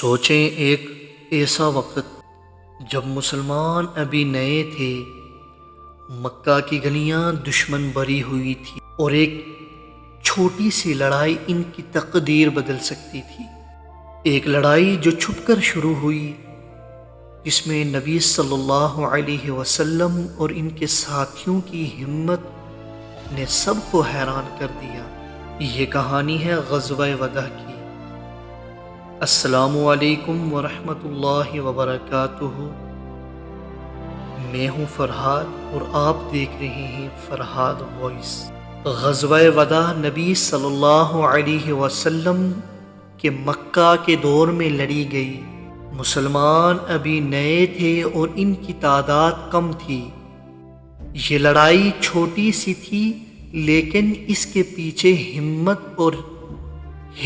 سوچیں ایک ایسا وقت جب مسلمان ابھی نئے تھے، مکہ کی گلیاں دشمن بھری ہوئی تھی اور ایک چھوٹی سی لڑائی ان کی تقدیر بدل سکتی تھی۔ ایک لڑائی جو چھپ کر شروع ہوئی، جس میں نبی صلی اللہ علیہ وسلم اور ان کے ساتھیوں کی ہمت نے سب کو حیران کر دیا۔ یہ کہانی ہے غزوہ وداع کی۔ السلام علیکم ورحمۃ اللہ وبرکاتہ۔ میں ہوں فرحاد اور آپ دیکھ رہے ہیں فرحاد وائس۔ غزوہ وداع نبی صلی اللہ علیہ وسلم کے مکہ کے دور میں لڑی گئی۔ مسلمان ابھی نئے تھے اور ان کی تعداد کم تھی۔ یہ لڑائی چھوٹی سی تھی، لیکن اس کے پیچھے ہمت اور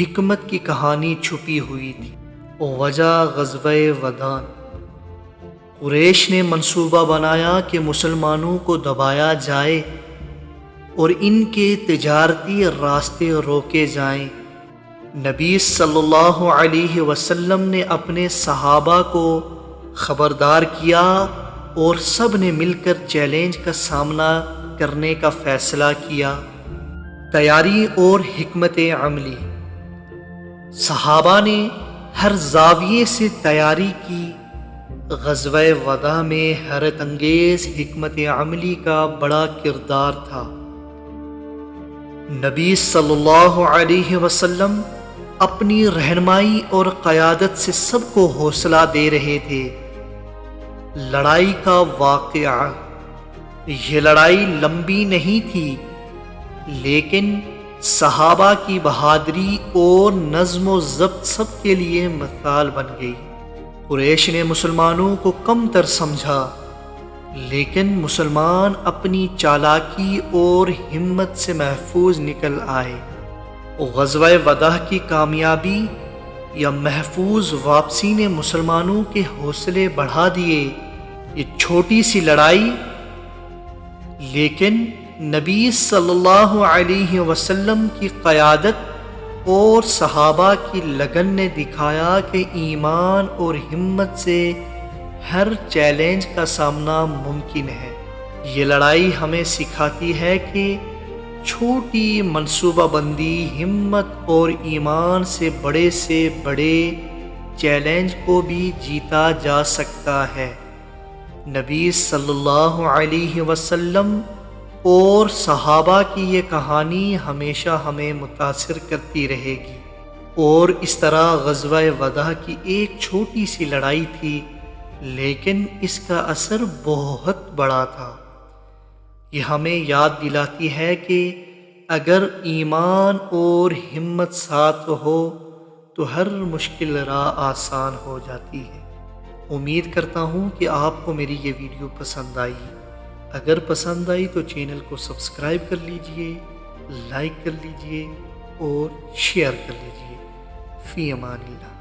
حکمت کی کہانی چھپی ہوئی تھی۔ وجہ غزوہ وداع۔ قریش نے منصوبہ بنایا کہ مسلمانوں کو دبایا جائے اور ان کے تجارتی راستے روکے جائیں۔ نبی صلی اللہ علیہ وسلم نے اپنے صحابہ کو خبردار کیا اور سب نے مل کر چیلنج کا سامنا کرنے کا فیصلہ کیا۔ تیاری اور حکمت عملی۔ صحابہ نے ہر زاویے سے تیاری کی۔ غزوہ وداع میں حیرت انگیز حکمت عملی کا بڑا کردار تھا۔ نبی صلی اللہ علیہ وسلم اپنی رہنمائی اور قیادت سے سب کو حوصلہ دے رہے تھے۔ لڑائی کا واقعہ۔ یہ لڑائی لمبی نہیں تھی، لیکن صحابہ کی بہادری اور نظم و ضبط سب کے لیے مثال بن گئی۔ قریش نے مسلمانوں کو کم تر سمجھا، لیکن مسلمان اپنی چالاکی اور ہمت سے محفوظ نکل آئے۔ غزوہ وداع کی کامیابی یا محفوظ واپسی نے مسلمانوں کے حوصلے بڑھا دیے۔ یہ چھوٹی سی لڑائی، لیکن نبی صلی اللہ علیہ وسلم کی قیادت اور صحابہ کی لگن نے دکھایا کہ ایمان اور ہمت سے ہر چیلنج کا سامنا ممکن ہے۔ یہ لڑائی ہمیں سکھاتی ہے کہ چھوٹی منصوبہ بندی، ہمت اور ایمان سے بڑے چیلنج کو بھی جیتا جا سکتا ہے۔ نبی صلی اللہ علیہ وسلم اور صحابہ کی یہ کہانی ہمیشہ ہمیں متاثر کرتی رہے گی۔ اور اس طرح غزوہ وداع کی ایک چھوٹی سی لڑائی تھی، لیکن اس کا اثر بہت بڑا تھا۔ یہ ہمیں یاد دلاتی ہے کہ اگر ایمان اور ہمت ساتھ ہو تو ہر مشکل راہ آسان ہو جاتی ہے۔ امید کرتا ہوں کہ آپ کو میری یہ ویڈیو پسند آئی۔ اگر پسند آئی تو چینل کو سبسکرائب کر لیجئے، لائک کر لیجئے اور شیئر کر لیجئے۔ فی امان اللہ۔